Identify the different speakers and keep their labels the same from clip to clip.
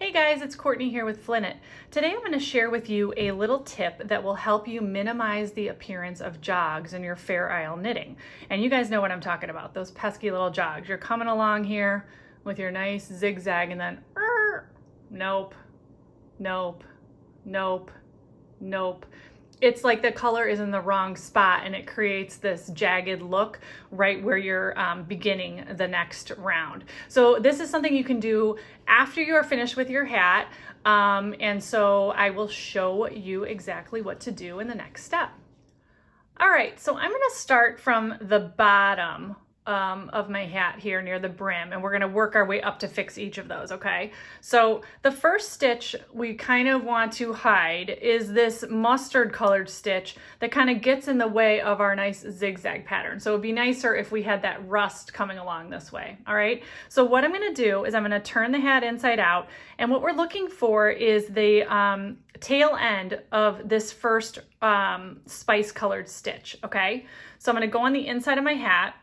Speaker 1: Hey guys, it's Courtney here with flynnknit. Today I'm going to share with you a little tip that will help you minimize the appearance of jogs in your Fair Isle knitting. And you guys know what I'm talking about, those pesky little jogs. You're coming along here with your nice zigzag and then nope, nope, nope, nope. It's like the color is in the wrong spot and it creates this jagged look right where you're beginning the next round. So this is something you can do after you are finished with your hat. And so I will show you exactly what to do in the next step. All right, so I'm gonna start from the bottom of my hat here near the brim, and we're going to work our way up to fix each of those, okay? So the first stitch we kind of want to hide is this mustard colored stitch that kind of gets in the way of our nice zigzag pattern. So it'd be nicer if we had that rust coming along this way, all right? So what I'm going to do is I'm going to turn the hat inside out, and what we're looking for is the tail end of this first spice colored stitch, okay? So I'm going to go on the inside of my hat.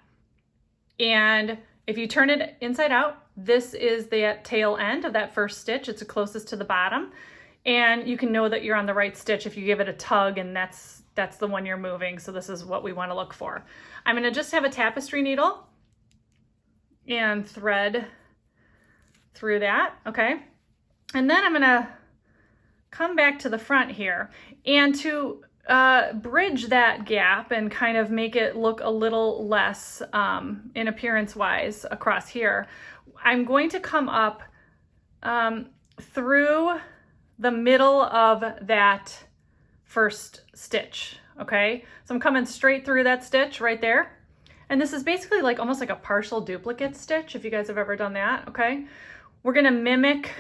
Speaker 1: And if you turn it inside out, this is the tail end of that first stitch. It's the closest to the bottom. And you can know that you're on the right stitch if you give it a tug and that's the one you're moving. So this is what we want to look for. I'm going to just have a tapestry needle and thread through that, okay? And then I'm going to come back to the front here, and to bridge that gap and kind of make it look a little less in appearance wise across here, I'm going to come up through the middle of that first stitch, okay? So I'm coming straight through that stitch right there. And this is basically like almost like a partial duplicate stitch, if you guys have ever done that, okay? We're gonna mimic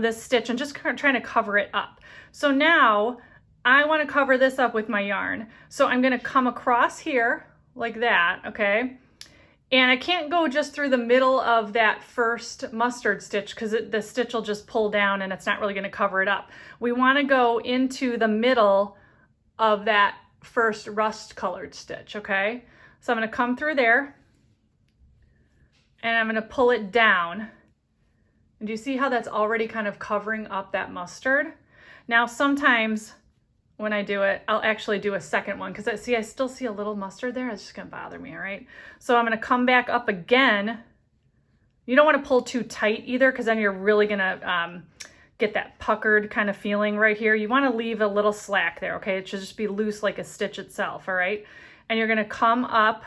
Speaker 1: this stitch and just kind of trying to cover it up. So now I want to cover this up with my yarn. So I'm going to come across here like that, okay? And I can't go just through the middle of that first mustard stitch because the stitch will just pull down and it's not really going to cover it up. We want to go into the middle of that first rust colored stitch, okay? So I'm going to come through there and I'm going to pull it down. And do you see how that's already kind of covering up that mustard? Now sometimes when I do it, I'll actually do a second one because I still see a little mustard there. It's just gonna bother me, all right? So I'm gonna come back up again. You don't wanna pull too tight either because then you're really gonna get that puckered kind of feeling right here. You wanna leave a little slack there, okay? It should just be loose like a stitch itself, all right? And you're gonna come up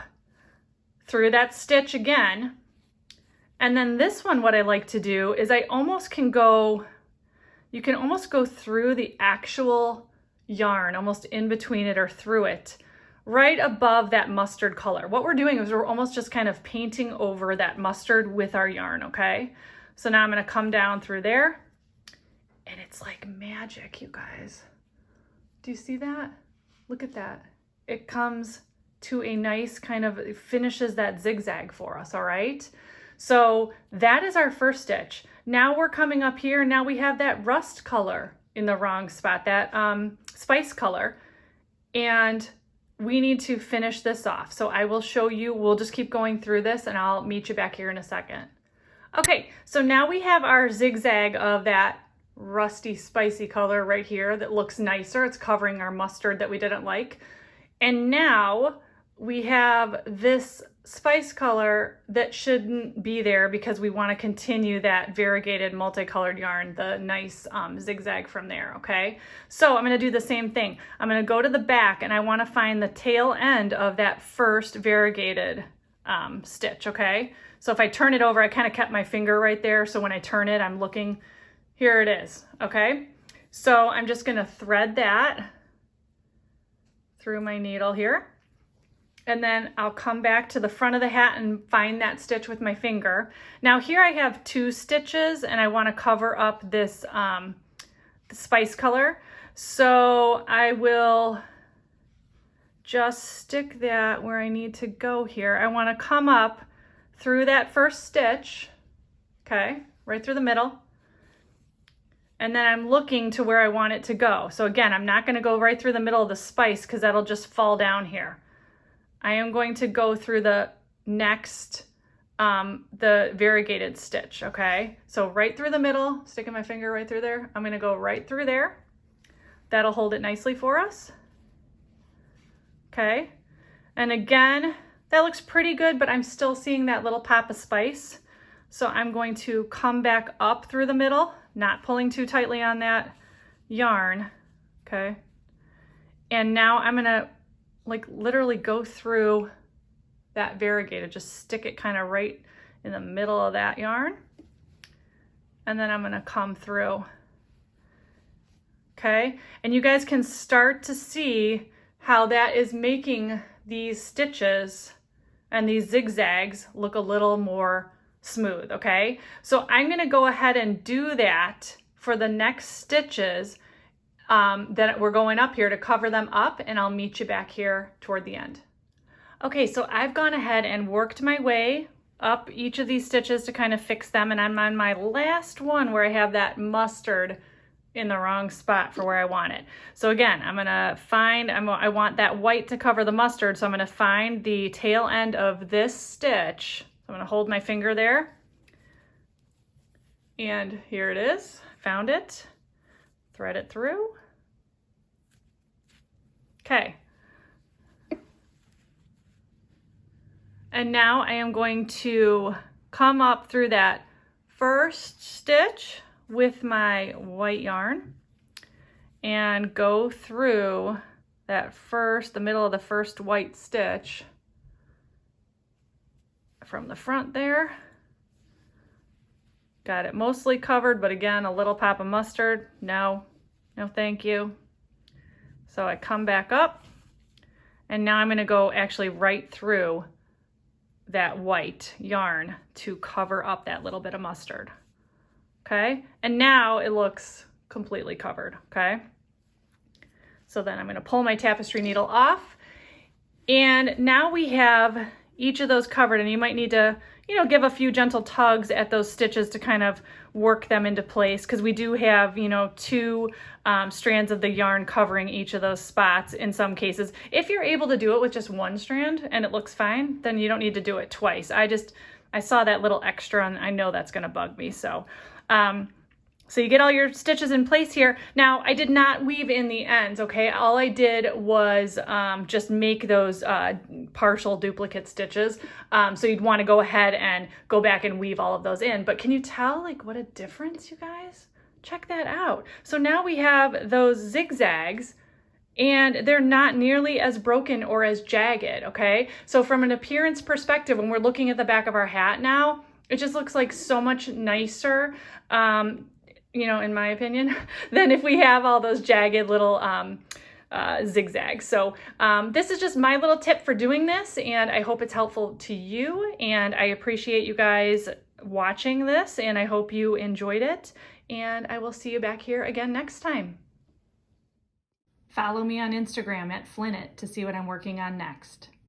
Speaker 1: through that stitch again. And then this one, what I like to do is you can almost go through the actual yarn, almost in between it or through it, right above that mustard color. What we're doing is we're almost just kind of painting over that mustard with our yarn, okay? So now I'm gonna come down through there, and it's like magic, you guys. Do you see that? Look at that. It comes to a nice kind of, it finishes that zigzag for us, all right? So that is our first stitch. Now we're coming up here, now we have that rust color in the wrong spot, that spice color, and we need to finish this off. So I will show you, we'll just keep going through this and I'll meet you back here in a second. Okay, so now we have our zigzag of that rusty spicy color right here that looks nicer. It's covering our mustard that we didn't like. And now we have this spice color that shouldn't be there because we want to continue that variegated multicolored yarn, the nice zigzag from there, okay? So I'm going to do the same thing. I'm going to go to the back and I want to find the tail end of that first variegated stitch, okay? So if I turn it over, I kind of kept my finger right there, so when I turn it, I'm looking, here it is, okay? So I'm just going to thread that through my needle here. And then I'll come back to the front of the hat and find that stitch with my finger. Now here I have 2 stitches and I want to cover up this spice color. So I will just stick that where I need to go here. I want to come up through that first stitch, okay, right through the middle. And then I'm looking to where I want it to go. So again, I'm not going to go right through the middle of the spice because that'll just fall down here. I am going to go through the next the variegated stitch, okay? So right through the middle, sticking my finger right through there. I'm gonna go right through there. That'll hold it nicely for us. Okay, and again, that looks pretty good, but I'm still seeing that little pop of spice. So I'm going to come back up through the middle, not pulling too tightly on that yarn, okay? And now I'm gonna like literally go through that variegated, just stick it kind of right in the middle of that yarn. And then I'm gonna come through, okay? And you guys can start to see how that is making these stitches and these zigzags look a little more smooth, okay? So I'm gonna go ahead and do that for the next stitches that we're going up here to cover them up, and I'll meet you back here toward the end. Okay, so I've gone ahead and worked my way up each of these stitches to kind of fix them, and I'm on my last one where I have that mustard in the wrong spot for where I want it. So again, I'm gonna find, I want that white to cover the mustard, so I'm gonna find the tail end of this stitch. So I'm gonna hold my finger there, and here it is, found it, thread it through. Okay. And now I am going to come up through that first stitch with my white yarn and go through that the middle of the first white stitch from the front there. Got it mostly covered, but again, a little pop of mustard. No, no thank you. So I come back up, and now I'm gonna go actually right through that white yarn to cover up that little bit of mustard. Okay, and now it looks completely covered, okay? So then I'm gonna pull my tapestry needle off, and now we have each of those covered, and you might need to, you know, give a few gentle tugs at those stitches to kind of work them into place, because we do have, you know, two strands of the yarn covering each of those spots in some cases. If you're able to do it with just one strand and it looks fine, then you don't need to do it twice. I saw that little extra, and I know that's gonna bug me, so. So you get all your stitches in place here. Now, I did not weave in the ends, okay? All I did was just make those partial duplicate stitches. So you'd want to go ahead and go back and weave all of those in. But can you tell, like, what a difference, you guys? Check that out. So now we have those zigzags, and they're not nearly as broken or as jagged, okay? So from an appearance perspective, when we're looking at the back of our hat now, it just looks like so much nicer, you know, in my opinion, than if we have all those jagged little zigzags. So this is just my little tip for doing this, and I hope it's helpful to you, and I appreciate you guys watching this, and I hope you enjoyed it, and I will see you back here again next time. Follow me on Instagram at flynnknit to see what I'm working on next.